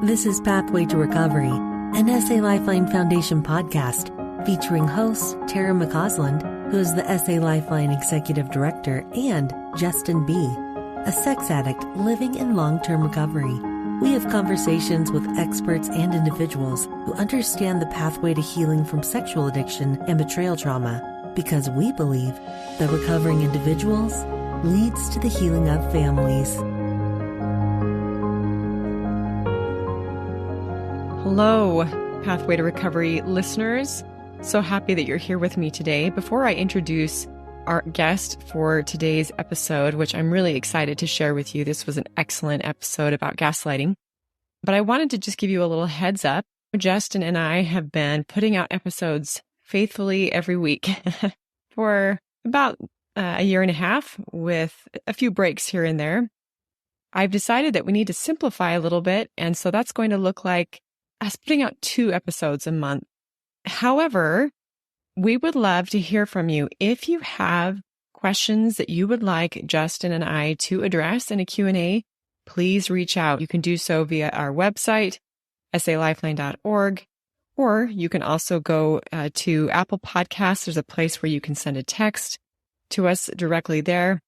This is Pathway to Recovery, an SA Lifeline Foundation podcast featuring hosts Tara McCausland, who is the SA Lifeline Executive Director, and Justin B., a sex addict living in long-term recovery. We have conversations with experts and individuals who understand the pathway to healing from sexual addiction and betrayal trauma, because we believe that recovering individuals leads to the healing of families. Hello, Pathway to Recovery listeners. So happy that you're here with me today. Before I introduce our guest for today's episode, which I'm really excited to share with you, this was an excellent episode about gaslighting. But I wanted to just give you a little heads up. Justin and I have been putting out episodes faithfully every week for about a year and a half, with a few breaks here and there. I've decided that we need to simplify a little bit, and so that's going to look like us putting out 2 episodes a month. However, we would love to hear from you. If you have questions that you would like Justin and I to address in a Q&A, please reach out. You can do so via our website, salifeline.org, or you can also go to Apple Podcasts. There's a place where you can send a text to us directly there.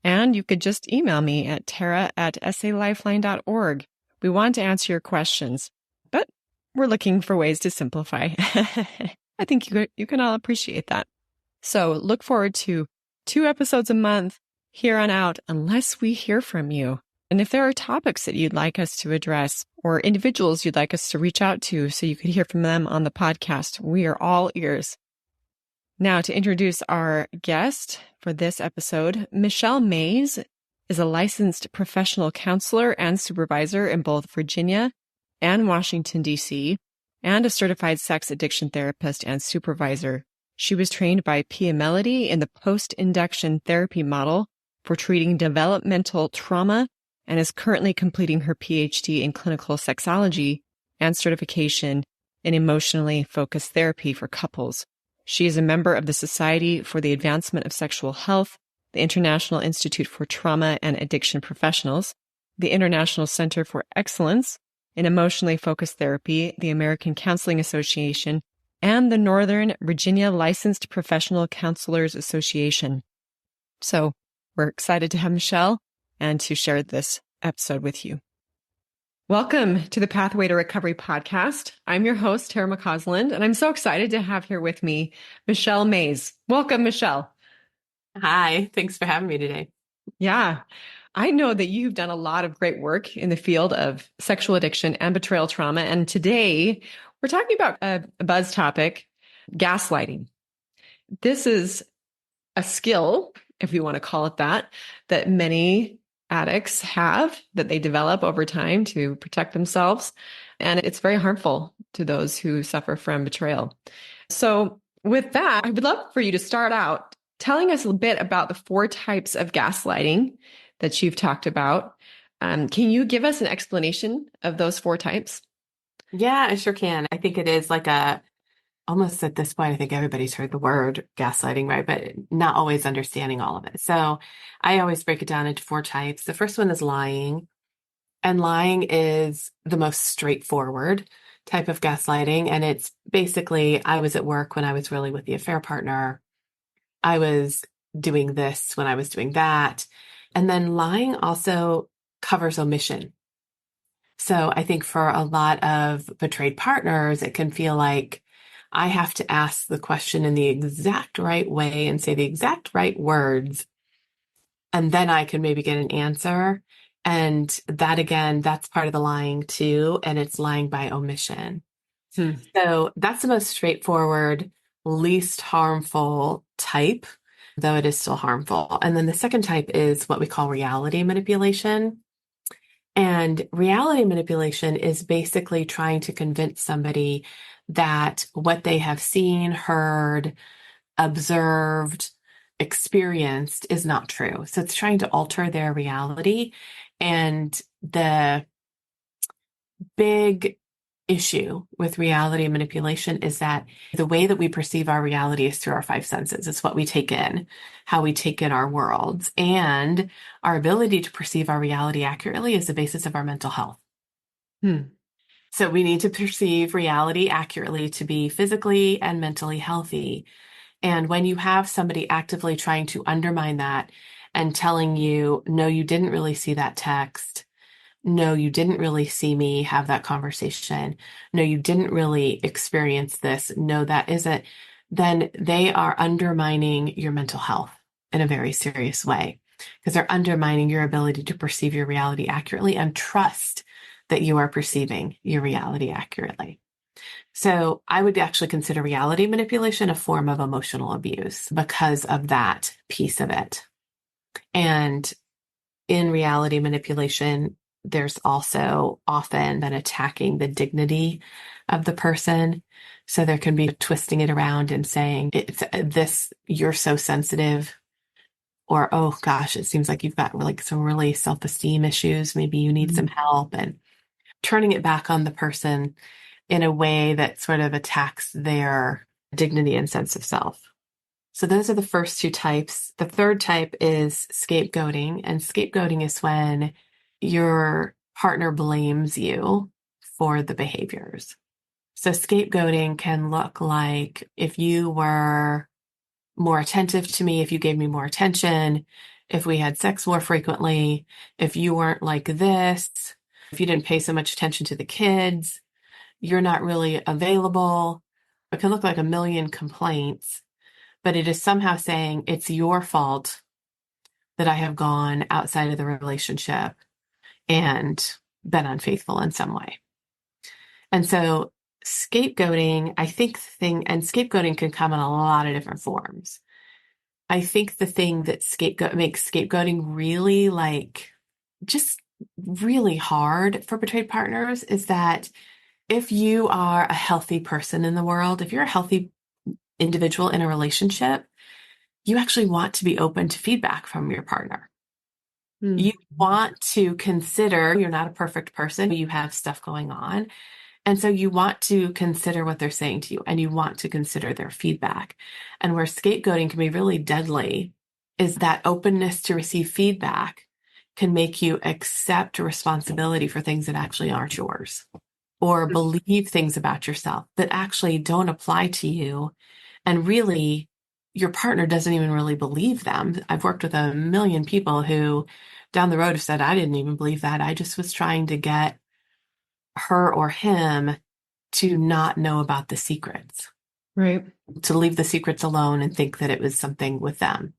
And you could just email me at tara@salifeline.org. We want to answer your questions, but we're looking for ways to simplify. I think you can all appreciate that. So look forward to 2 episodes a month here on out, unless we hear from you. And if there are topics that you'd like us to address or individuals you'd like us to reach out to so you could hear from them on the podcast, we are all ears. Now, to introduce our guest for this episode, Michelle Mays is a licensed professional counselor and supervisor in both Virginia and Washington, D.C., and a certified sex addiction therapist and supervisor. She was trained by Pia Melody in the post-induction therapy model for treating developmental trauma and is currently completing her PhD in clinical sexology and certification in emotionally focused therapy for couples. She is a member of the Society for the Advancement of Sexual Health, the International Institute for Trauma and Addiction Professionals, the International Center for Excellence in Emotionally Focused Therapy, the American Counseling Association, and the Northern Virginia Licensed Professional Counselors Association. So we're excited to have Michelle and to share this episode with you. Welcome to the Pathway to Recovery podcast. I'm your host, Tara McCausland, and I'm so excited to have here with me Michelle Mays. Welcome, Michelle. Hi, thanks for having me today. Yeah, I know that you've done a lot of great work in the field of sexual addiction and betrayal trauma, and today we're talking about a buzz topic, gaslighting. This is a skill, if you want to call it that many addicts have, that they develop over time to protect themselves. And it's very harmful to those who suffer from betrayal. So with that, I would love for you to start out telling us a bit about the 4 types of gaslighting that you've talked about. Can you give us an explanation of those 4 types? Yeah, I sure can. I think it is like almost at this point, I think everybody's heard the word gaslighting, right? But not always understanding all of it. So I always break it down into 4 types. The first one is lying. And lying is the most straightforward type of gaslighting. And it's basically, I was at work when I was really with the affair partner. I was doing this when I was doing that. And then lying also covers omission. So I think for a lot of betrayed partners, it can feel like I have to ask the question in the exact right way and say the exact right words, and then I can maybe get an answer. And that, again, that's part of the lying too, and it's lying by omission. So that's the most straightforward, least harmful type, though it is still harmful. And then the second type is what we call reality manipulation. And reality manipulation is basically trying to convince somebody that what they have seen, heard, observed, experienced is not true. So it's trying to alter their reality. And the big issue with reality manipulation is that the way that we perceive our reality is through our 5 senses. It's what we take in, how we take in our worlds, and our ability to perceive our reality accurately is the basis of our mental health. So we need to perceive reality accurately to be physically and mentally healthy. And when you have somebody actively trying to undermine that and telling you, no, you didn't really see that text. No, you didn't really see me have that conversation. No, you didn't really experience this. No, that isn't. Then they are undermining your mental health in a very serious way because they're undermining your ability to perceive your reality accurately and trust that you are perceiving your reality accurately. So I would actually consider reality manipulation a form of emotional abuse because of that piece of it. And in reality manipulation, there's also often been attacking the dignity of the person. So there can be twisting it around and saying, it's this, you're so sensitive, or, oh gosh, it seems like you've got like some really self-esteem issues. Maybe you need some help, and turning it back on the person in a way that sort of attacks their dignity and sense of self. So those are the first two types. The third type is scapegoating. And scapegoating is when your partner blames you for the behaviors. So scapegoating can look like if you were more attentive to me, if you gave me more attention, if we had sex more frequently, if you weren't like this, if you didn't pay so much attention to the kids, you're not really available. It can look like a million complaints, but it is somehow saying it's your fault that I have gone outside of the relationship and been unfaithful in some way. And so scapegoating, and scapegoating can come in a lot of different forms. I think the thing that makes scapegoating really just really hard for betrayed partners is that if you are a healthy person in the world, if you're a healthy individual in a relationship, you actually want to be open to feedback from your partner. You want to consider you're not a perfect person. You have stuff going on. And so you want to consider what they're saying to you, and you want to consider their feedback. And where scapegoating can be really deadly is that openness to receive feedback can make you accept responsibility for things that actually aren't yours, or believe things about yourself that actually don't apply to you. And really, your partner doesn't even really believe them. I've worked with a million people who down the road have said, I didn't even believe that. I just was trying to get her or him to not know about the secrets, Right. to leave the secrets alone and think that it was something with them.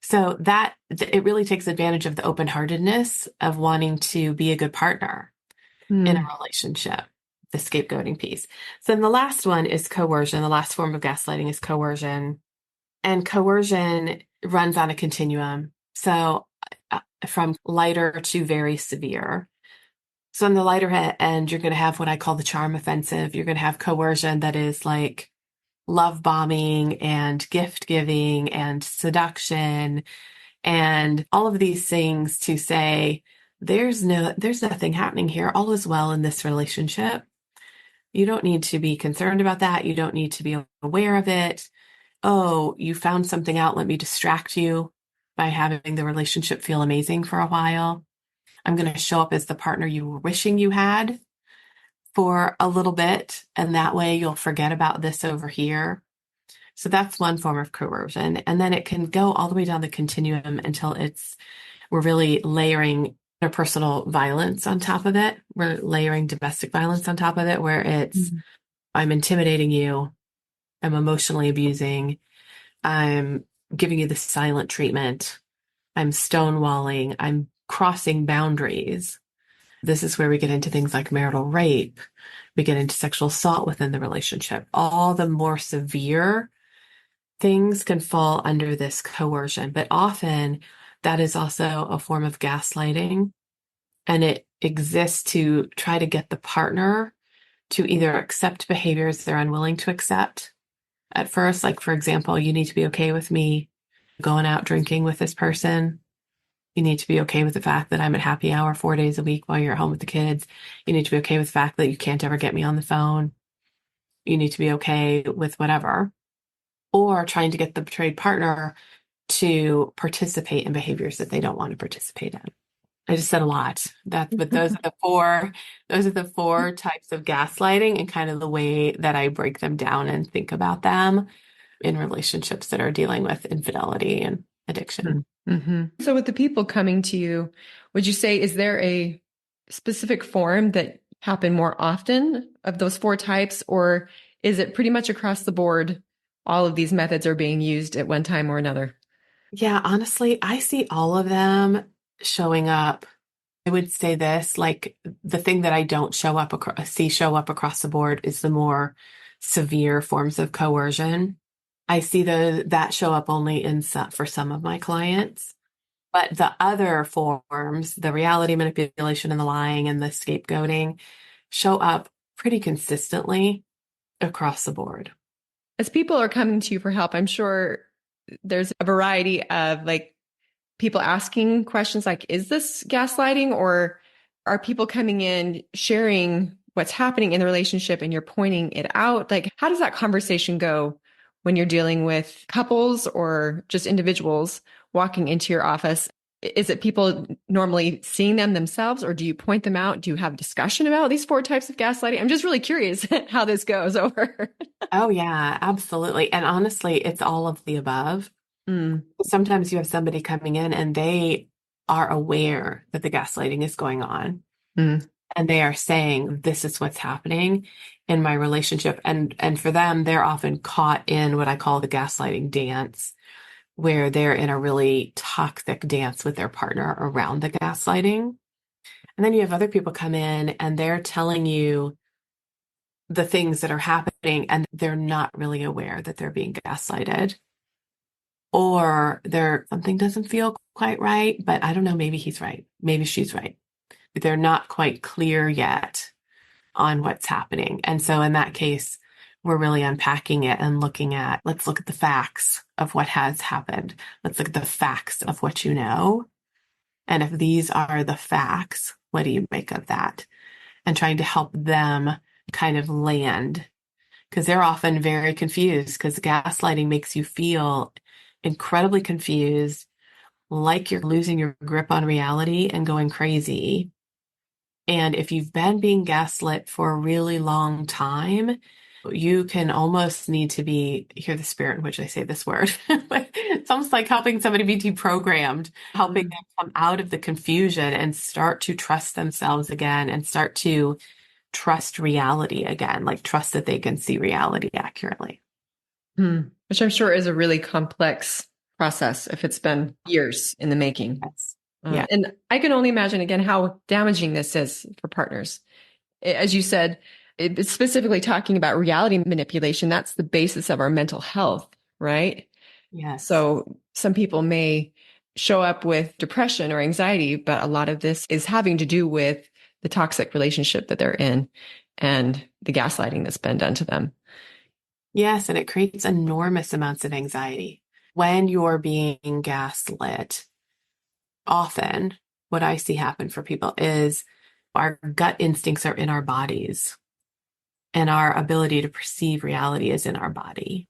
So that it really takes advantage of the open-heartedness of wanting to be a good partner in a relationship, the scapegoating piece. So then the last one is coercion. The last form of gaslighting is coercion. And coercion runs on a continuum. So from lighter to very severe. So on the lighter end, you're going to have what I call the charm offensive. You're going to have coercion that is like love bombing and gift giving and seduction and all of these things to say, there's nothing happening here. All is well in this relationship. You don't need to be concerned about that. You don't need to be aware of it. Oh, you found something out. Let me distract you by having the relationship feel amazing for a while. I'm going to show up as the partner you were wishing you had for a little bit, and that way you'll forget about this over here. So that's one form of coercion. And then it can go all the way down the continuum until we're really layering interpersonal violence on top of it. We're layering domestic violence on top of it, where it's, I'm intimidating you, I'm emotionally abusing, I'm giving you the silent treatment, I'm stonewalling, I'm crossing boundaries. This is where we get into things like marital rape. We get into sexual assault within the relationship. All the more severe things can fall under this coercion, but often that is also a form of gaslighting, and it exists to try to get the partner to either accept behaviors they're unwilling to accept at first. Like, for example, you need to be okay with me going out drinking with this person. You need to be okay with the fact that I'm at happy hour 4 days a week while you're at home with the kids. You need to be okay with the fact that you can't ever get me on the phone. You need to be okay with whatever. Or trying to get the betrayed partner to participate in behaviors that they don't want to participate in. I just said a lot. But those are the four types of gaslighting and kind of the way that I break them down and think about them in relationships that are dealing with infidelity and addiction. Mm-hmm. So with the people coming to you, would you say, is there a specific form that happen more often of those four types, or is it pretty much across the board? All of these methods are being used at one time or another. Yeah, honestly, I see all of them showing up. I would say this, like the thing that I don't show up across the board is the more severe forms of coercion. I see that show up only for some of my clients, but the other forms, the reality manipulation and the lying and the scapegoating, show up pretty consistently across the board. As people are coming to you for help, I'm sure there's a variety of like people asking questions like, is this gaslighting? Or are people coming in sharing what's happening in the relationship and you're pointing it out? Like, how does that conversation go when you're dealing with couples or just individuals walking into your office? Is it people normally seeing them themselves, or do you point them out? Do you have discussion about these four types of gaslighting? I'm just really curious how this goes over. Oh, yeah, absolutely. And honestly, it's all of the above. Mm, Sometimes you have somebody coming in and they are aware that the gaslighting is going on. mm, And they are saying, this is what's happening in my relationship. And for them, they're often caught in what I call the gaslighting dance, where they're in a really toxic dance with their partner around the gaslighting. And then you have other people come in and they're telling you the things that are happening, and they're not really aware that they're being gaslighted. Or something doesn't feel quite right, but I don't know, maybe he's right. Maybe she's right. They're not quite clear yet on what's happening. And so in that case, we're really unpacking it and let's look at the facts of what has happened. Let's look at the facts of what you know. And if these are the facts, what do you make of that? And trying to help them kind of land, because they're often very confused, because gaslighting makes you feel incredibly confused, like you're losing your grip on reality and going crazy. And if you've been being gaslit for a really long time, you can almost need to hear the spirit in which I say this word. It's almost like helping somebody be deprogrammed, helping them come out of the confusion and start to trust themselves again and start to trust reality again, like trust that they can see reality accurately. Which I'm sure is a really complex process if it's been years in the making. Yes. Yeah. And I can only imagine again how damaging this is for partners. As you said, it's specifically talking about reality manipulation. That's the basis of our mental health, right? Yes. So some people may show up with depression or anxiety, but a lot of this is having to do with the toxic relationship that they're in and the gaslighting that's been done to them. Yes, and it creates enormous amounts of anxiety. When you're being gaslit, often what I see happen for people is our gut instincts are in our bodies, and our ability to perceive reality is in our body.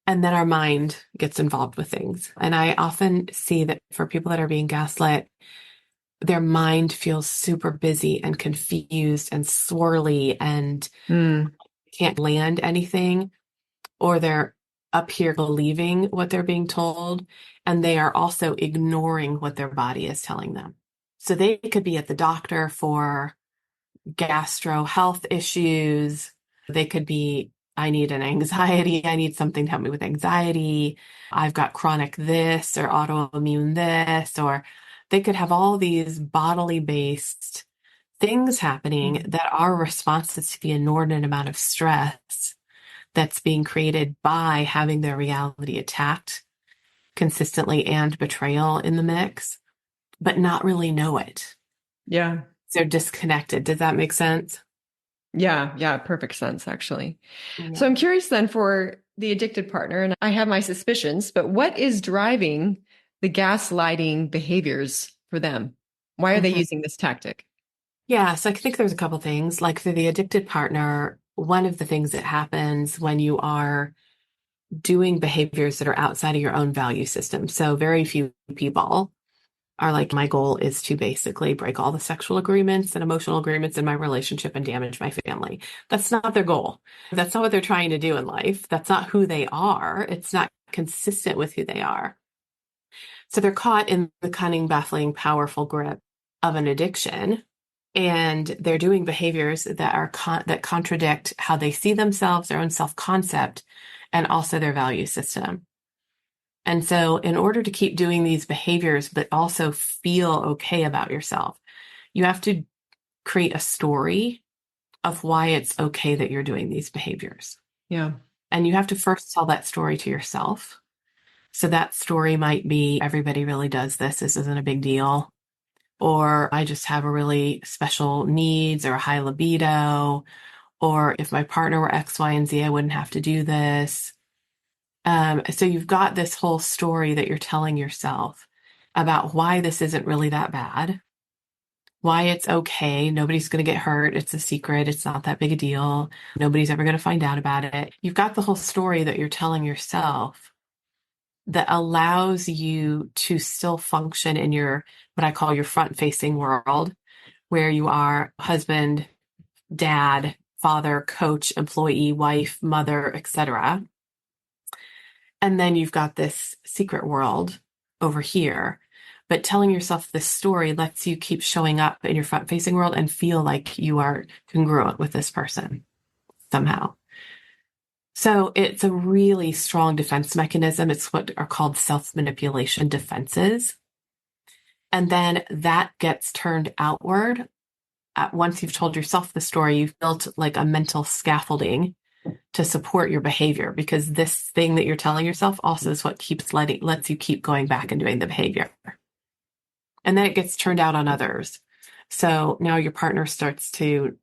And then our mind gets involved with things. And I often see that for people that are being gaslit, their mind feels super busy and confused and swirly and can't land anything, or they're up here believing what they're being told, and they are also ignoring what their body is telling them. So they could be at the doctor for gastro health issues. They could be, I need something to help me with anxiety. I've got chronic this or autoimmune this, or they could have all these bodily based things happening that are responses to the inordinate amount of stress that's being created by having their reality attacked consistently and betrayal in the mix, but not really know it. Yeah. They're disconnected. Does that make sense? Yeah. Yeah. Perfect sense, actually. Yeah. So I'm curious then for the addicted partner, and I have my suspicions, but what is driving the gaslighting behaviors for them? Why are they using this tactic? Yeah, so I think there's a couple things. Like for the addicted partner, one of the things that happens when you are doing behaviors that are outside of your own value system. So very few people are like, my goal is to basically break all the sexual agreements and emotional agreements in my relationship and damage my family. That's not their goal. That's not what they're trying to do in life. That's not who they are. It's not consistent with who they are. So they're caught in the cunning, baffling, powerful grip of an addiction. And they're doing behaviors that are that contradict how they see themselves, their own self-concept, and also their value system. And so in order to keep doing these behaviors, but also feel okay about yourself, you have to create a story of why it's okay that you're doing these behaviors. Yeah. And you have to first tell that story to yourself. So that story might be, everybody really does this. This isn't a big deal. Or I just have a really special needs or a high libido. Or if my partner were X, Y, and Z, I wouldn't have to do this. So you've got this whole story that you're telling yourself about why this isn't really that bad, why it's okay. Nobody's going to get hurt. It's a secret. It's not that big a deal. Nobody's ever going to find out about it. You've got the whole story that you're telling yourself that allows you to still function in your, what I call your front-facing world, where you are husband, dad, father, coach, employee, wife, mother, etc. And then you've got this secret world over here. But telling yourself this story lets you keep showing up in your front-facing world and feel like you are congruent with this person somehow. So it's a really strong defense mechanism. It's what are called self-manipulation defenses. And then that gets turned outward. Once you've told yourself the story, you've built like a mental scaffolding to support your behavior, because this thing that you're telling yourself also is what lets you keep going back and doing the behavior. And then it gets turned out on others. So now your partner starts to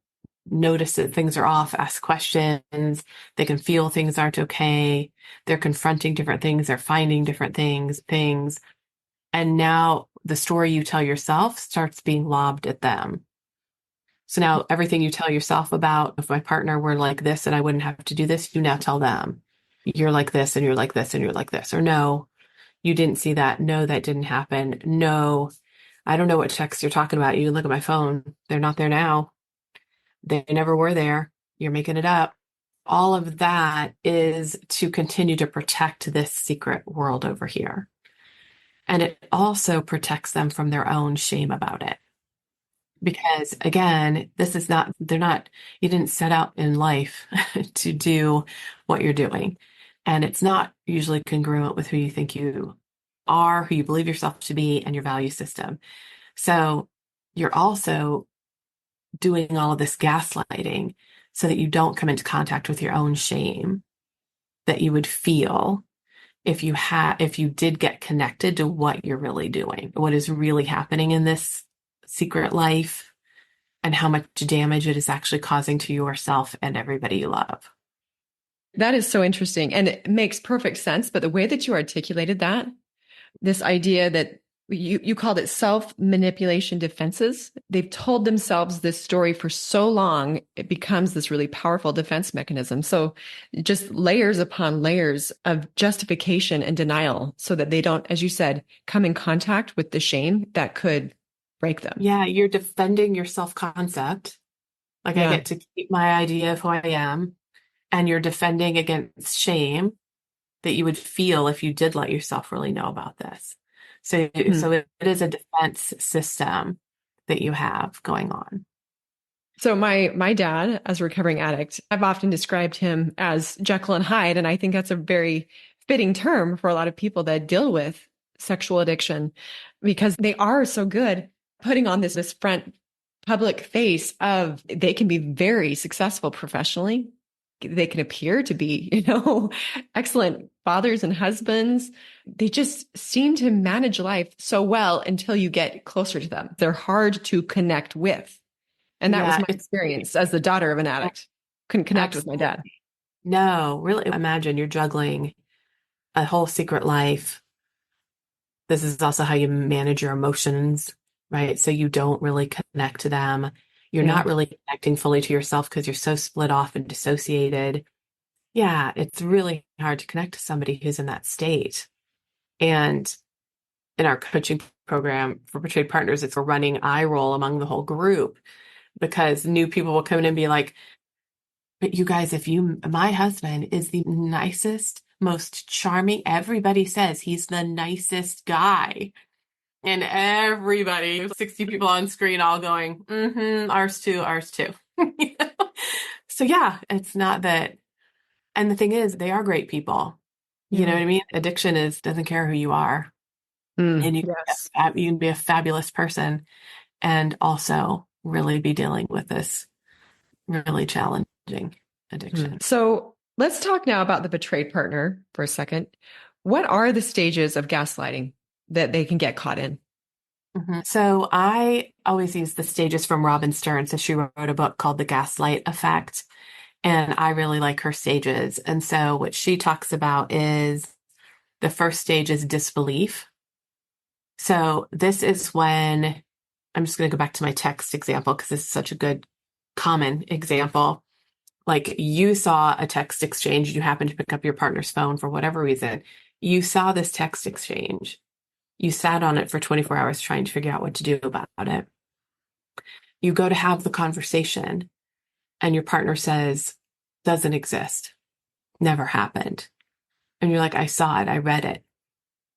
notice that things are off, ask questions. They can feel things aren't okay. They're confronting different things. They're finding different things. And now the story you tell yourself starts being lobbed at them. So now everything you tell yourself about, if my partner were like this and I wouldn't have to do this, you now tell them, you're like this and you're like this and you're like this. Or no, you didn't see that. No, that didn't happen. No, I don't know what texts you're talking about. You can look at my phone. They're not there now. They never were there. You're making it up. All of that is to continue to protect this secret world over here. And it also protects them from their own shame about it. Because again, you didn't set out in life to do what you're doing. And it's not usually congruent with who you think you are, who you believe yourself to be, and your value system. So you're also doing all of this gaslighting so that you don't come into contact with your own shame that you would feel if you did get connected to what you're really doing, what is really happening in this secret life, and how much damage it is actually causing to yourself and everybody you love. That is so interesting. And it makes perfect sense. But the way that you articulated that, this idea that you called it self-manipulation defenses. They've told themselves this story for so long, it becomes this really powerful defense mechanism. So just layers upon layers of justification and denial so that they don't, as you said, come in contact with the shame that could break them. Yeah, you're defending your self-concept. Like, I get to keep my idea of who I am, and you're defending against shame that you would feel if you did let yourself really know about this. So it is a defense system that you have going on. So my dad, as a recovering addict, I've often described him as Jekyll and Hyde, and I think that's a very fitting term for a lot of people that deal with sexual addiction, because they are so good putting on this front public face of they can be very successful professionally. They can appear to be, excellent fathers and husbands. They just seem to manage life so well until you get closer to them. They're hard to connect with. And that was my experience as the daughter of an addict. Couldn't connect with my dad. No, really imagine you're juggling a whole secret life. This is also how you manage your emotions, right? So you don't really connect to them. You're not really connecting fully to yourself because you're so split off and dissociated. Yeah, it's really hard to connect to somebody who's in that state. And in our coaching program for betrayed partners, it's a running eye roll among the whole group because new people will come in and be like, but you guys, my husband is the nicest, most charming. Everybody says he's the nicest guy. And everybody, 60 people on screen, all going, ours too, ours too. You know? So yeah, it's not that. And the thing is, they are great people. You know what I mean? Addiction doesn't care who you are. And Yes. you can be a fabulous person and also really be dealing with this really challenging addiction. So let's talk now about the betrayed partner for a second. What are the stages of gaslighting that they can get caught in? So I always use the stages from Robin Stern. So she wrote a book called The Gaslight Effect, and I really like her stages. And so what she talks about is the first stage is disbelief. So this is when I'm just going to go back to my text example because this is such a good common example. Like you saw a text exchange, you happened to pick up your partner's phone for whatever reason. You saw this text exchange. You sat on it for 24 hours trying to figure out what to do about it. You go to have the conversation and your partner says, doesn't exist, never happened. And you're like, I saw it, I read it.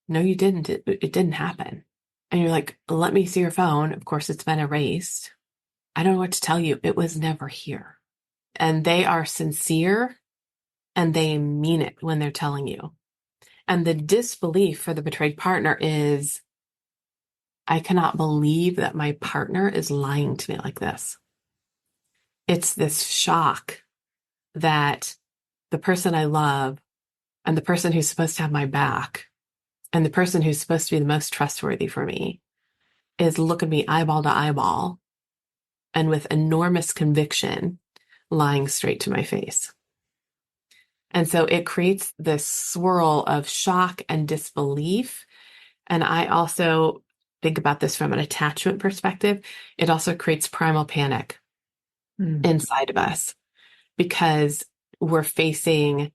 No, you didn't. It didn't happen. And you're like, let me see your phone. Of course, it's been erased. I don't know what to tell you. It was never here. And they are sincere and they mean it when they're telling you. And the disbelief for the betrayed partner is, I cannot believe that my partner is lying to me like this. It's this shock that the person I love and the person who's supposed to have my back and the person who's supposed to be the most trustworthy for me is looking me eyeball to eyeball and with enormous conviction lying straight to my face. And so it creates this swirl of shock and disbelief. And I also think about this from an attachment perspective. It also creates primal panic inside of us because we're facing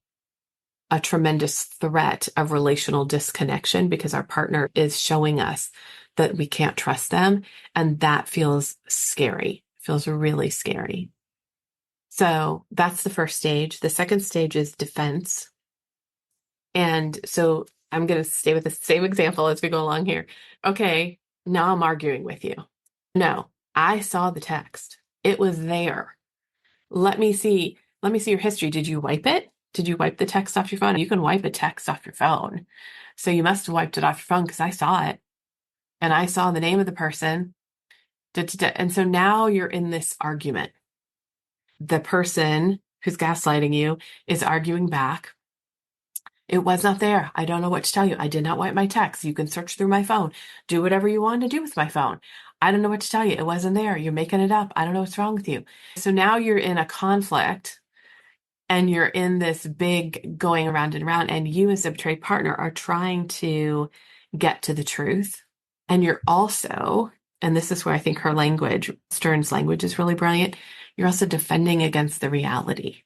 a tremendous threat of relational disconnection because our partner is showing us that we can't trust them. And that feels scary, feels really scary. So that's the first stage. The second stage is defense. And so I'm going to stay with the same example as we go along here. Okay, now I'm arguing with you. No, I saw the text. It was there. Let me see your history. Did you wipe it? Did you wipe the text off your phone? You can wipe a text off your phone. So you must have wiped it off your phone because I saw it. And I saw the name of the person. And so now you're in this argument. The person who's gaslighting you is arguing back. It was not there. I don't know what to tell you. I did not wipe my text. You can search through my phone. Do whatever you want to do with my phone. I don't know what to tell you. It wasn't there. You're making it up. I don't know what's wrong with you. So now you're in a conflict and you're in this big going around and around. And you as a betrayed partner are trying to get to the truth. And you're also, and this is where I think her language, Stern's language is really brilliant. You're also defending against the reality.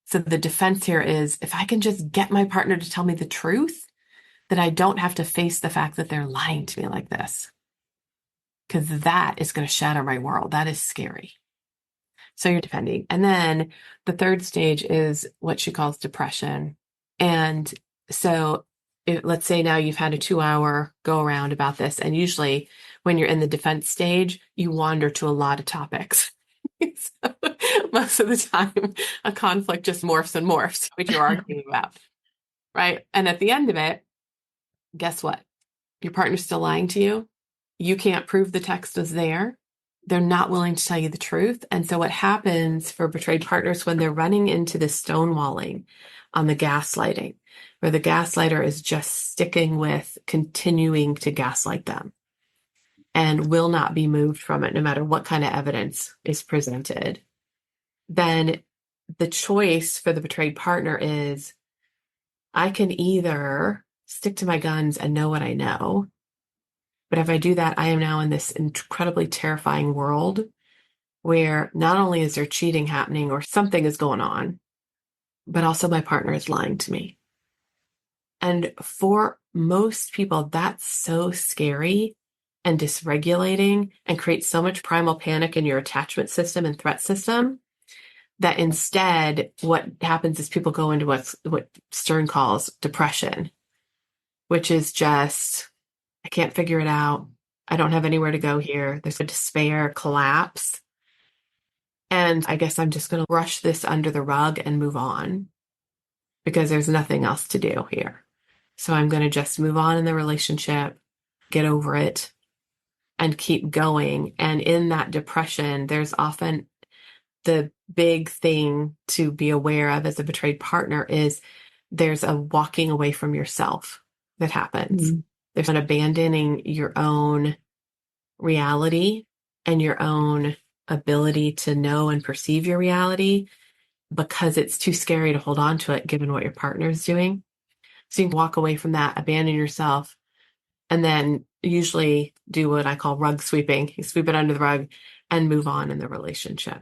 So the defense here is if I can just get my partner to tell me the truth, then I don't have to face the fact that they're lying to me like this. Because that is going to shatter my world. That is scary. So you're defending. And then the third stage is what she calls depression. And so let's say now you've had a 2-hour go around about this. And usually when you're in the defense stage, you wander to a lot of topics. So most of the time, a conflict just morphs and morphs, which you're arguing about, right? And at the end of it, guess what? Your partner's still lying to you. You can't prove the text was there. They're not willing to tell you the truth. And so what happens for betrayed partners when they're running into the stonewalling on the gaslighting, where the gaslighter is just sticking with continuing to gaslight them and will not be moved from it no matter what kind of evidence is presented, then the choice for the betrayed partner is I can either stick to my guns and know what I know, but if I do that, I am now in this incredibly terrifying world where not only is there cheating happening or something is going on, but also my partner is lying to me. And for most people, that's so scary and dysregulating and creates so much primal panic in your attachment system and threat system that instead what happens is people go into what Stern calls depression, which is just, I can't figure it out. I don't have anywhere to go here. There's a despair, collapse. And I guess I'm just going to brush this under the rug and move on because there's nothing else to do here. So I'm going to just move on in the relationship, get over it, and keep going. And in that depression, there's often the big thing to be aware of as a betrayed partner is there's a walking away from yourself that happens. There's an abandoning your own reality and your own ability to know and perceive your reality because it's too scary to hold on to it given what your partner is doing. So you can walk away from that, abandon yourself, and then usually do what I call rug sweeping. You sweep it under the rug and move on in the relationship.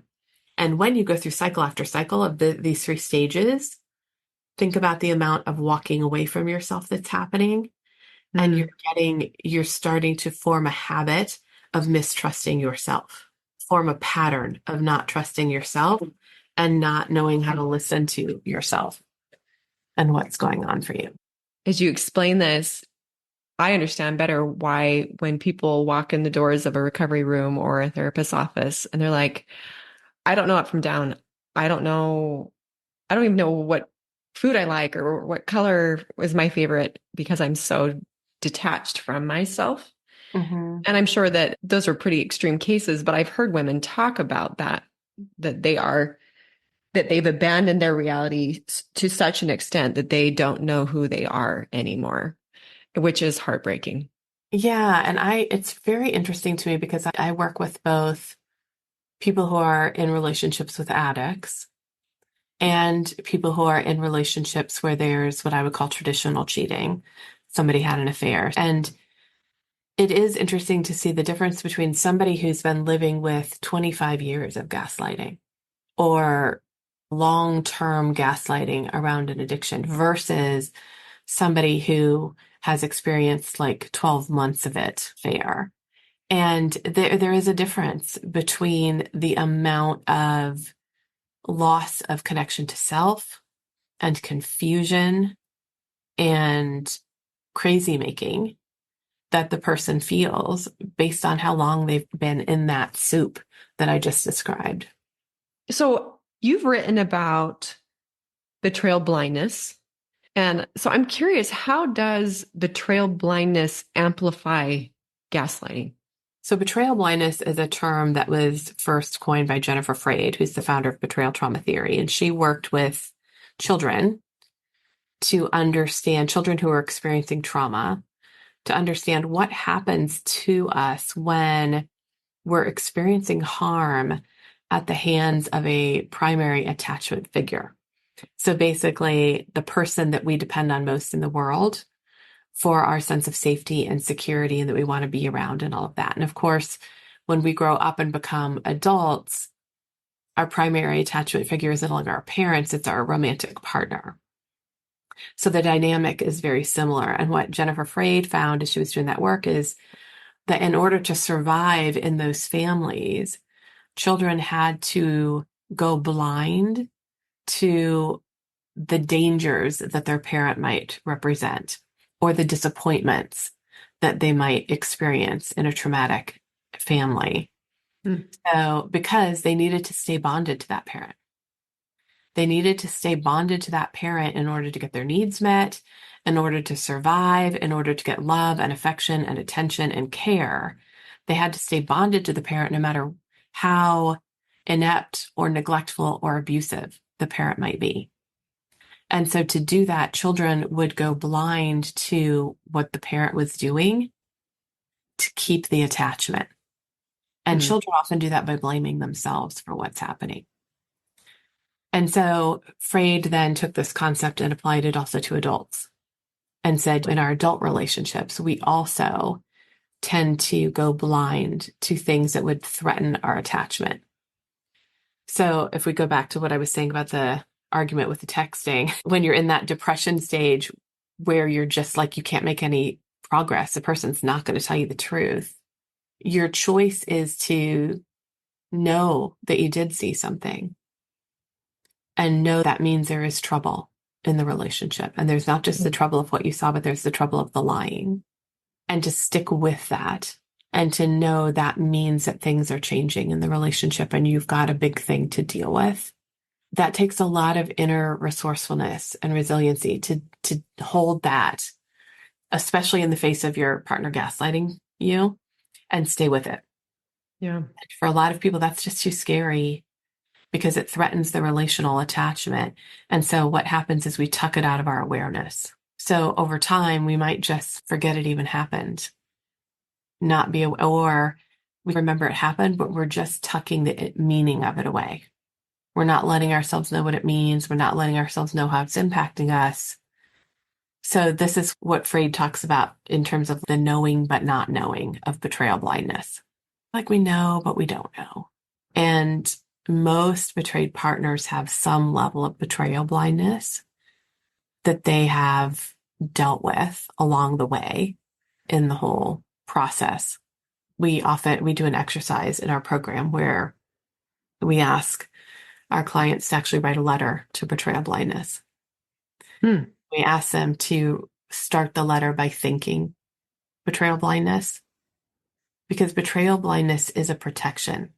And when you go through cycle after cycle of these three stages, think about the amount of walking away from yourself that's happening. And you're starting to form a habit of mistrusting yourself, form a pattern of not trusting yourself and not knowing how to listen to yourself and what's going on for you. As you explain this, I understand better why when people walk in the doors of a recovery room or a therapist's office and they're like, I don't know up from down. I don't even know what food I like or what color was my favorite because I'm so detached from myself. Mm-hmm. And I'm sure that those are pretty extreme cases, but I've heard women talk about that they've abandoned their reality to such an extent that they don't know who they are anymore, which is heartbreaking. Yeah. And it's very interesting to me because I work with both people who are in relationships with addicts and people who are in relationships where there's what I would call traditional cheating. Somebody had an affair. And it is interesting to see the difference between somebody who's been living with 25 years of gaslighting or long-term gaslighting around an addiction versus somebody who has experienced like 12 months of it fair. And there is a difference between the amount of loss of connection to self and confusion and crazy making that the person feels based on how long they've been in that soup that I just described. So you've written about betrayal blindness. And so I'm curious, how does betrayal blindness amplify gaslighting? So betrayal blindness is a term that was first coined by Jennifer Freyd, who's the founder of betrayal trauma theory. And she worked with children to understand children who are experiencing trauma, to understand what happens to us when we're experiencing harm at the hands of a primary attachment figure. So basically, the person that we depend on most in the world for our sense of safety and security and that we want to be around and all of that. And of course, when we grow up and become adults, our primary attachment figure is no longer our parents, it's our romantic partner. So the dynamic is very similar. And what Jennifer Freyd found as she was doing that work is that in order to survive in those families, children had to go blind to the dangers that their parent might represent or the disappointments that they might experience in a traumatic family. So because they needed to stay bonded to that parent. They needed to stay bonded to that parent in order to get their needs met, in order to survive, in order to get love and affection and attention and care. They had to stay bonded to the parent no matter how inept or neglectful or abusive the parent might be. And so to do that, children would go blind to what the parent was doing to keep the attachment. And children often do that by blaming themselves for what's happening. And so Freyd then took this concept and applied it also to adults and said in our adult relationships, we also tend to go blind to things that would threaten our attachment. So if we go back to what I was saying about the argument with the texting, when you're in that depression stage, where you're just like, you can't make any progress. The person's not going to tell you the truth. Your choice is to know that you did see something and know that means there is trouble in the relationship. And there's not just the trouble of what you saw, but there's the trouble of the lying. And to stick with that and to know that means that things are changing in the relationship and you've got a big thing to deal with. That takes a lot of inner resourcefulness and resiliency to hold that, especially in the face of your partner gaslighting you, and stay with it. Yeah. For a lot of people, that's just too scary because it threatens the relational attachment. And so what happens is we tuck it out of our awareness. So over time, we might just forget it even happened, not be, or we remember it happened, but we're just tucking the meaning of it away. We're not letting ourselves know what it means. We're not letting ourselves know how it's impacting us. So this is what Freud talks about in terms of the knowing but not knowing of betrayal blindness. Like we know, but we don't know. And most betrayed partners have some level of betrayal blindness that they have dealt with along the way in the whole process. We do an exercise in our program where we ask our clients to actually write a letter to betrayal blindness. We ask them to start the letter by thinking betrayal blindness, because betrayal blindness is a protection.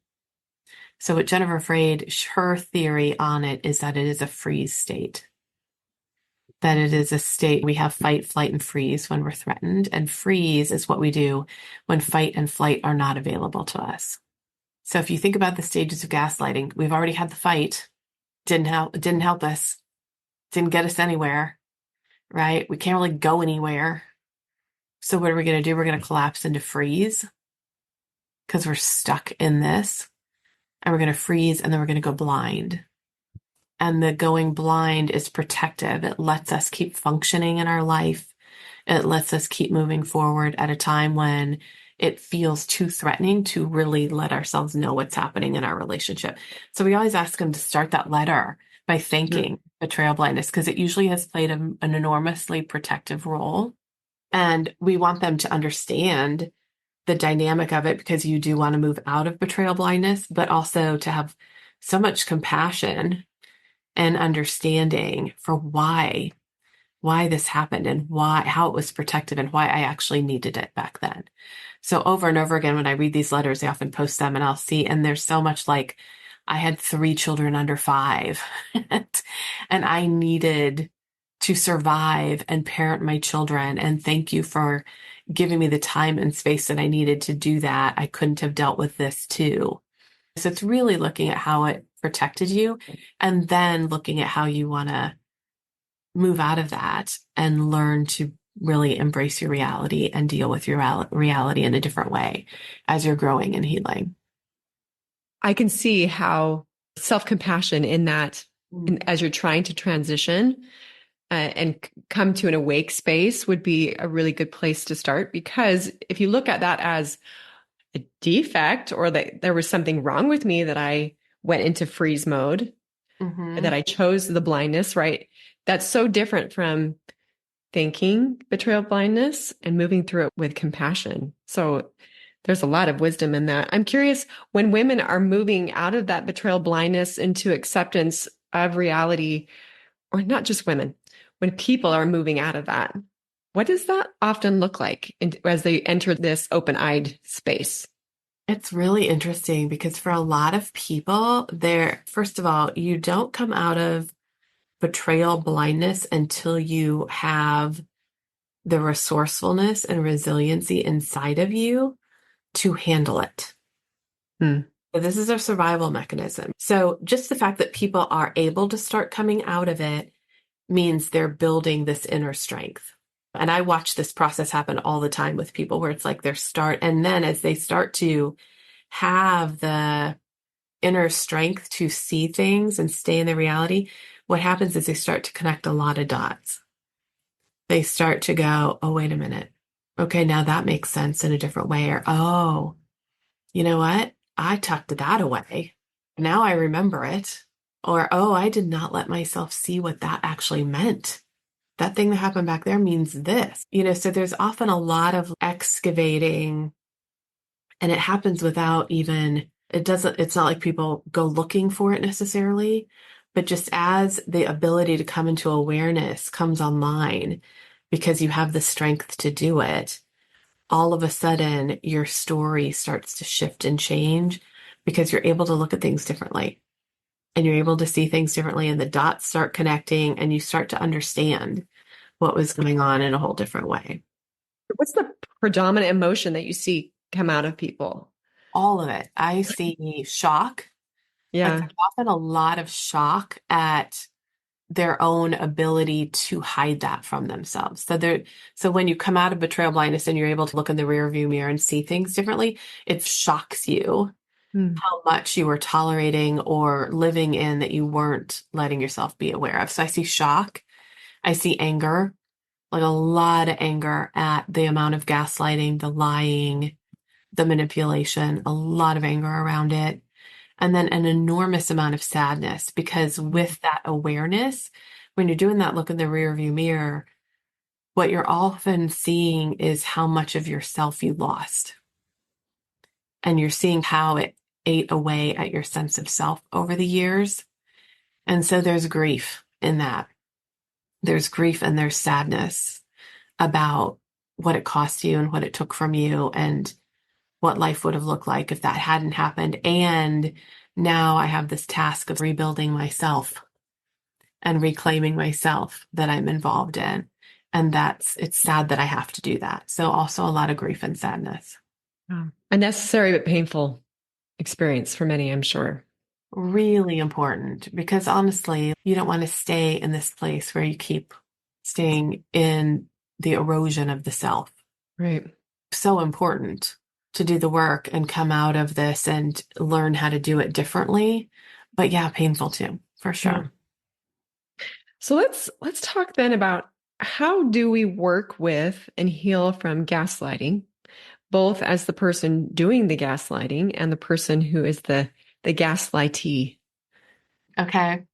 So what Jennifer Freyd, her theory on it is that it is a freeze state. That it is a state, we have fight, flight, and freeze when we're threatened. And freeze is what we do when fight and flight are not available to us. So if you think about the stages of gaslighting, we've already had the fight, didn't help us, didn't get us anywhere, right? We can't really go anywhere. So what are we going to do? We're going to collapse into freeze because we're stuck in this. And we're going to freeze and then we're going to go blind. And the going blind is protective. It lets us keep functioning in our life. It lets us keep moving forward at a time when it feels too threatening to really let ourselves know what's happening in our relationship. So we always ask them to start that letter by thanking betrayal blindness, because it usually has played an enormously protective role. And we want them to understand the dynamic of it, because you do want to move out of betrayal blindness, but also to have so much compassion and understanding for why this happened and how it was protective and why I actually needed it back then. So over and over again, when I read these letters, I often post them and I'll see, and there's so much like, I had 3 children under 5 and I needed to survive and parent my children. And thank you for giving me the time and space that I needed to do that. I couldn't have dealt with this too. So it's really looking at how it protected you and then looking at how you want to move out of that and learn to really embrace your reality and deal with your reality in a different way as you're growing and healing. I can see how self-compassion in that, as you're trying to transition and come to an awake space, would be a really good place to start. Because if you look at that as a defect, or that there was something wrong with me, that I went into freeze mode, that I chose the blindness, right? That's so different from thinking betrayal blindness and moving through it with compassion. So there's a lot of wisdom in that. I'm curious, when women are moving out of that betrayal blindness into acceptance of reality, or not just women, when people are moving out of that, what does that often look like as they enter this open-eyed space? It's really interesting because for a lot of people, first of all, you don't come out of betrayal blindness until you have the resourcefulness and resiliency inside of you to handle it. So this is a survival mechanism. So just the fact that people are able to start coming out of it means they're building this inner strength. And I watch this process happen all the time with people where it's like and then as they start to have the inner strength to see things and stay in the reality, what happens is they start to connect a lot of dots. They start to go, oh, wait a minute. Okay, now that makes sense in a different way. Or, oh, you know what? I tucked that away. Now I remember it. Or, oh, I did not let myself see what that actually meant. that thing that happened back there means this. So there's often a lot of excavating, and it happens without even, it's not like people go looking for it necessarily, but just as the ability to come into awareness comes online because you have the strength to do it, all of a sudden your story starts to shift and change because you're able to look at things differently and you're able to see things differently, and the dots start connecting and you start to understand what was going on in a whole different way. What's the predominant emotion that you see come out of people? All of it. I see shock. Like Yeah. there's often a lot of shock at their own ability to hide that from themselves. So when you come out of betrayal blindness and you're able to look in the rear view mirror and see things differently, it shocks you Hmm. how much you were tolerating or living in that you weren't letting yourself be aware of. So I see shock. I see anger, like a lot of anger at the amount of gaslighting, the lying, the manipulation, a lot of anger around it. And then an enormous amount of sadness, because with that awareness, when you're doing that look in the rear view mirror, what you're often seeing is how much of yourself you lost. And you're seeing how it ate away at your sense of self over the years. And so there's grief in that. There's grief and there's sadness about what it cost you and what it took from you and what life would have looked like if that hadn't happened. And now I have this task of rebuilding myself and reclaiming myself that I'm involved in. And it's sad that I have to do that. So also a lot of grief and sadness. A necessary but painful experience for many, I'm sure. Really important, because honestly, you don't want to stay in this place where you keep staying in the erosion of the self. Right. So important to do the work and come out of this and learn how to do it differently. But yeah, painful too, for sure. Yeah. So let's talk then about how do we work with and heal from gaslighting, both as the person doing the gaslighting and the person who is the gaslightee. Okay.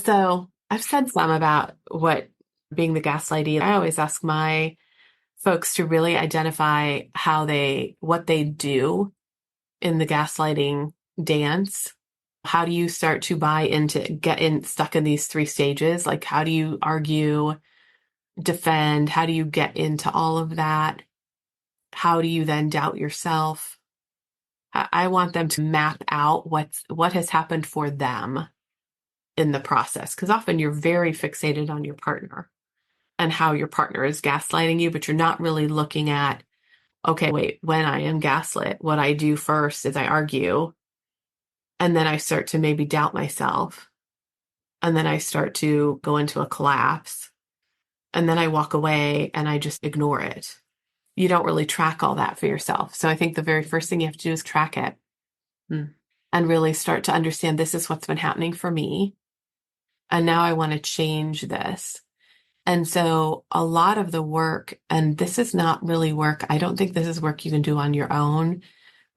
So I've said some about what being the gaslighting. I always ask my folks to really identify what they do in the gaslighting dance. How do you start to get stuck in these three stages? Like, how do you argue, defend? How do you get into all of that? How do you then doubt yourself? I want them to map out what has happened for them in the process, because often you're very fixated on your partner and how your partner is gaslighting you, but you're not really looking at, okay, wait, when I am gaslit, what I do first is I argue, and then I start to maybe doubt myself, and then I start to go into a collapse, and then I walk away and I just ignore it. You don't really track all that for yourself. So I think the very first thing you have to do is track it and really start to understand, this is what's been happening for me. And now I want to change this. And so a lot of the work, and this is not really work, I don't think this is work you can do on your own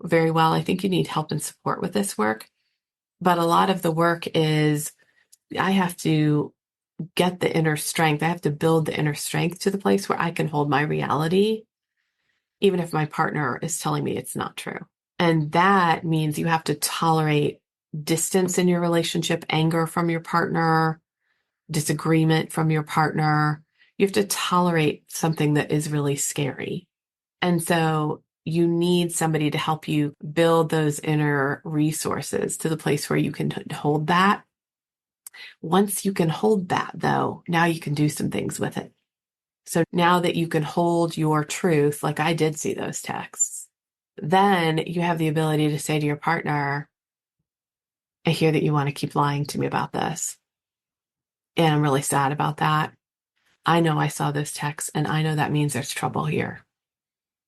very well. I think you need help and support with this work. But a lot of the work is, I have to get the inner strength. I have to build the inner strength to the place where I can hold my reality, even if my partner is telling me it's not true. And that means you have to tolerate distance in your relationship, anger from your partner, disagreement from your partner. You have to tolerate something that is really scary. And so you need somebody to help you build those inner resources to the place where you can hold that. Once you can hold that, though, now you can do some things with it. So now that you can hold your truth, like I did see those texts, then you have the ability to say to your partner, I hear that you want to keep lying to me about this. And I'm really sad about that. I know I saw those texts, and I know that means there's trouble here.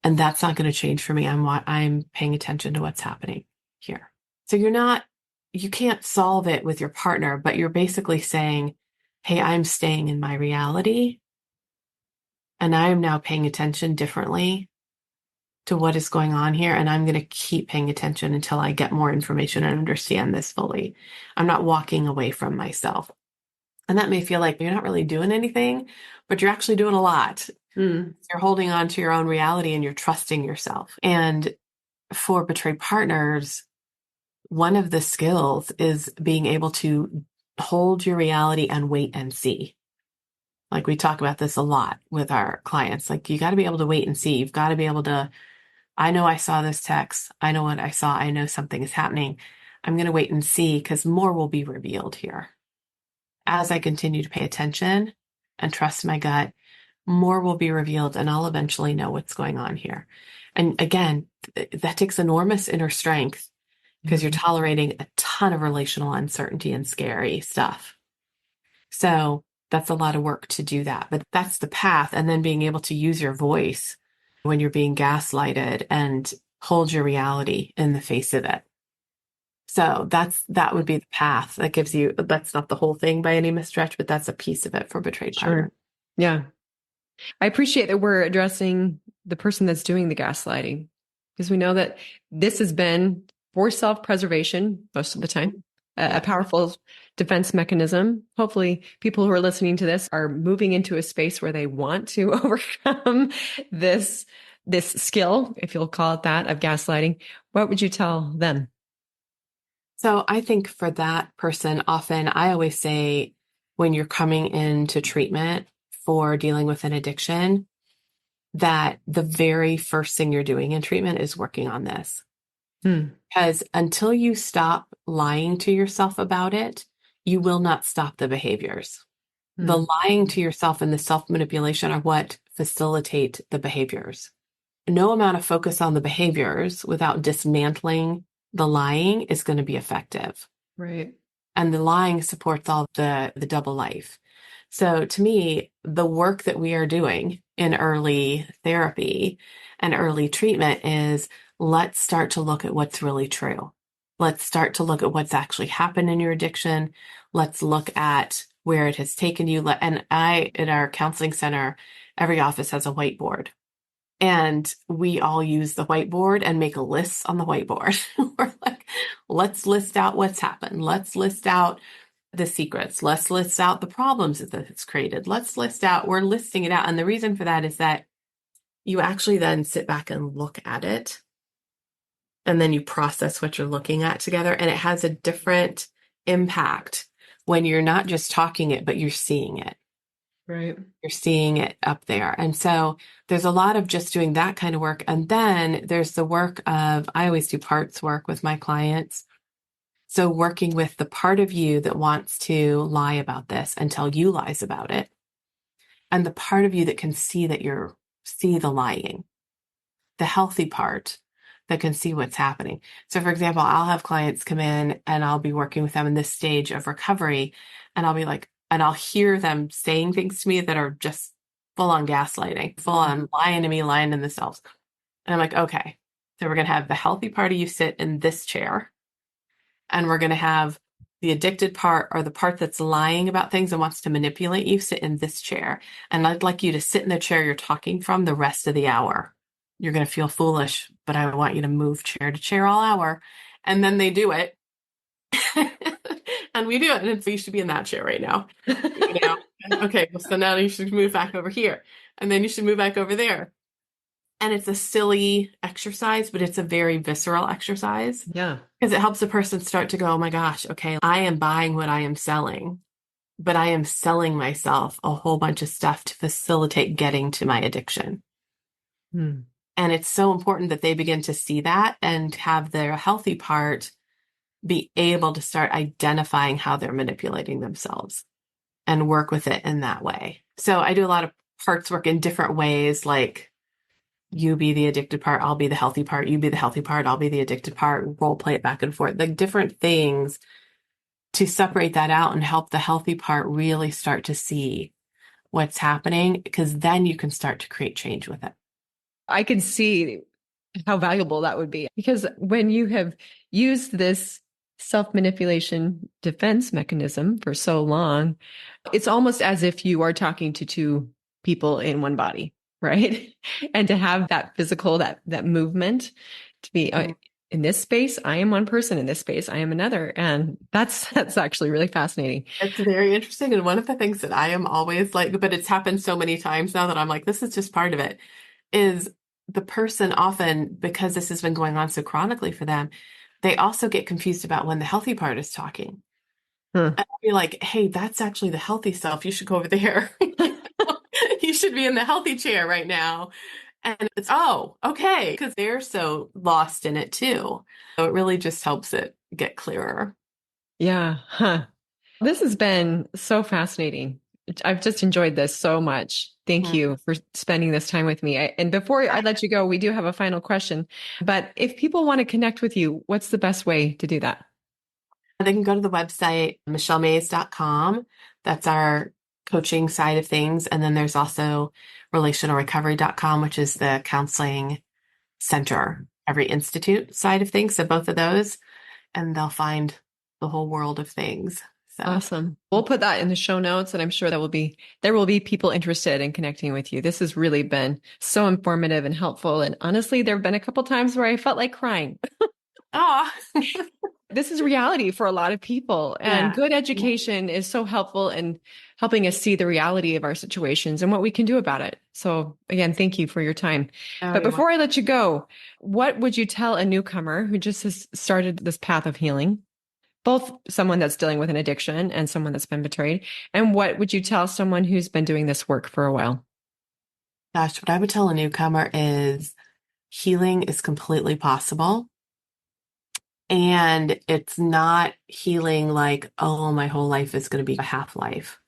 And that's not going to change for me. I'm paying attention to what's happening here. So you can't solve it with your partner, but you're basically saying, hey, I'm staying in my reality. And I am now paying attention differently to what is going on here. And I'm going to keep paying attention until I get more information and understand this fully. I'm not walking away from myself. And that may feel like you're not really doing anything, but you're actually doing a lot. You're holding on to your own reality and you're trusting yourself. And for betrayed partners, one of the skills is being able to hold your reality and wait and see. Like we talk about this a lot with our clients. Like you got to be able to wait and see. You've got to be able to, I know I saw this text. I know what I saw. I know something is happening. I'm going to wait and see because more will be revealed here. As I continue to pay attention and trust my gut, more will be revealed and I'll eventually know what's going on here. And again, that takes enormous inner strength because you're tolerating a ton of relational uncertainty and scary stuff. So that's a lot of work to do that, but that's the path. And then being able to use your voice when you're being gaslighted and hold your reality in the face of it. So that would be the path that gives you, that's not the whole thing by any stretch, but that's a piece of it for betrayed partner. Yeah. I appreciate that we're addressing the person that's doing the gaslighting because we know that this has been for self-preservation most of the time, a powerful defense mechanism. Hopefully people who are listening to this are moving into a space where they want to overcome this skill, if you'll call it that, of gaslighting. What would you tell them? So I think for that person, often I always say when you're coming into treatment for dealing with an addiction, that the very first thing you're doing in treatment is working on this. Because until you stop lying to yourself about it, you will not stop the behaviors. The lying to yourself and the self-manipulation are what facilitate the behaviors. No amount of focus on the behaviors without dismantling the lying is going to be effective. Right. And the lying supports all the double life. So to me, the work that we are doing in early therapy and early treatment is let's start to look at what's really true. Let's start to look at what's actually happened in your addiction. Let's look at where it has taken you. And in our counseling center, every office has a whiteboard. And we all use the whiteboard and make a list on the whiteboard. We're like, let's list out what's happened. Let's list out the secrets. Let's list out the problems that it's created. We're listing it out. And the reason for that is that you actually then sit back and look at it. And then you process what you're looking at together. And it has a different impact when you're not just talking it, but you're seeing it. Right. You're seeing it up there. And so there's a lot of just doing that kind of work. And then there's the work of, I always do parts work with my clients. So working with the part of you that wants to lie about this and tell you lies about it. And the part of you that can see the lying, the healthy part that can see what's happening. So for example, I'll have clients come in and I'll be working with them in this stage of recovery. And I'll be like, and I'll hear them saying things to me that are just full on gaslighting, full on lying to me, lying to themselves. And I'm like, okay, so we're going to have the healthy part of you sit in this chair. And we're going to have the addicted part or the part that's lying about things and wants to manipulate you sit in this chair. And I'd like you to sit in the chair you're talking from the rest of the hour. You're going to feel foolish, but I want you to move chair to chair all hour. And then they do it. And we do it. And you should be in that chair right now. Okay, well, so now you should move back over here. And then you should move back over there. And it's a silly exercise, but it's a very visceral exercise. Yeah. Because it helps the person start to go, oh my gosh, okay, I am buying what I am selling, but I am selling myself a whole bunch of stuff to facilitate getting to my addiction. And it's so important that they begin to see that and have their healthy part be able to start identifying how they're manipulating themselves and work with it in that way. So I do a lot of parts work in different ways, like you be the addicted part, I'll be the healthy part, you be the healthy part, I'll be the addicted part, role play it back and forth, like different things to separate that out and help the healthy part really start to see what's happening, because then you can start to create change with it. I can see how valuable that would be, because when you have used this self-manipulation defense mechanism for so long, it's almost as if you are talking to two people in one body, right? And to have that physical, that movement to be, in this space, I am one person. In this space, I am another. And that's actually really fascinating. It's very interesting. And one of the things that I am always like, but it's happened so many times now that I'm like, this is just part of it, is the person often, because this has been going on so chronically for them, they also get confused about when the healthy part is talking. Huh. And I'll be like, hey, that's actually the healthy self. You should go over there. You should be in the healthy chair right now. And it's, oh, okay, because they're so lost in it too. So it really just helps it get clearer. Yeah. Huh. This has been so fascinating. I've just enjoyed this so much. Thank you for spending this time with me. And before I let you go, we do have a final question. But if people want to connect with you, what's the best way to do that? They can go to the website, michellemais.com. That's our coaching side of things. And then there's also relationalrecovery.com, which is the counseling center, every institute side of things. So both of those, and they'll find the whole world of things. So. Awesome. We'll put that in the show notes, and I'm sure there will be people interested in connecting with you. This has really been so informative and helpful. And honestly, there have been a couple times where I felt like crying. Oh, This is reality for a lot of people, and good education is so helpful in helping us see the reality of our situations and what we can do about it. So again, thank you for your time. But before I let you go, what would you tell a newcomer who just has started this path of healing, both someone that's dealing with an addiction and someone that's been betrayed? And what would you tell someone who's been doing this work for a while? Gosh, what I would tell a newcomer is healing is completely possible. And it's not healing like, oh, my whole life is going to be a half life.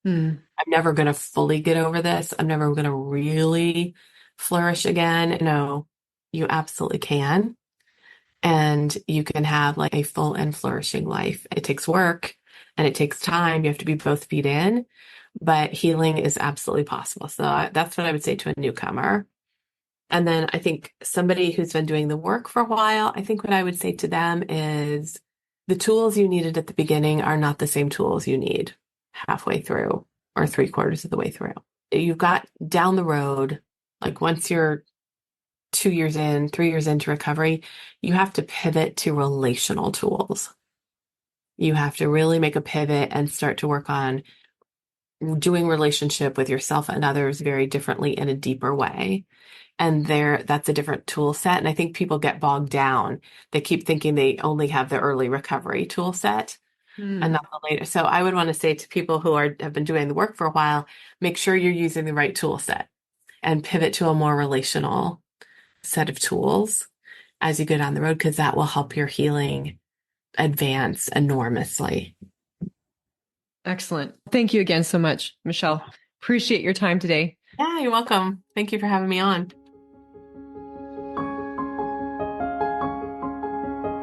I'm never going to fully get over this. I'm never going to really flourish again. No, you absolutely can. And you can have like a full and flourishing life. It takes work and it takes time. You have to be both feet in, but healing is absolutely possible. So that's what I would say to a newcomer. And then I think somebody who's been doing the work for a while, I think what I would say to them is the tools you needed at the beginning are not the same tools you need halfway through or 3/4 of the way through. You've got down the road, like once you're 2 years in, 3 years into recovery, you have to pivot to relational tools. You have to really make a pivot and start to work on doing relationship with yourself and others very differently in a deeper way. And that's a different tool set. And I think people get bogged down. They keep thinking they only have the early recovery tool set and not the later. So I would want to say to people who have been doing the work for a while, make sure you're using the right tool set and pivot to a more relational set of tools as you go down the road, because that will help your healing advance enormously. Excellent. Thank you again so much, Michelle. Appreciate your time today. Yeah, you're welcome. Thank you for having me on.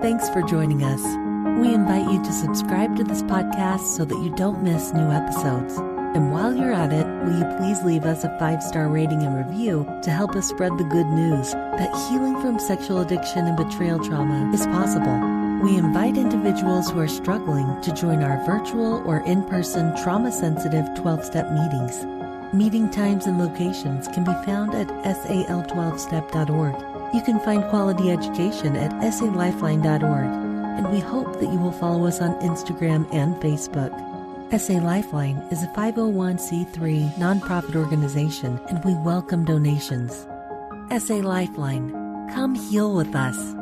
Thanks for joining us. We invite you to subscribe to this podcast so that you don't miss new episodes. And while you're at it, will you please leave us a 5-star rating and review to help us spread the good news that healing from sexual addiction and betrayal trauma is possible. We invite individuals who are struggling to join our virtual or in-person trauma-sensitive 12-step meetings. Meeting times and locations can be found at sal12step.org. You can find quality education at salifeline.org, and we hope that you will follow us on Instagram and Facebook. SA Lifeline is a 501c3 nonprofit organization, and we welcome donations. SA Lifeline, come heal with us.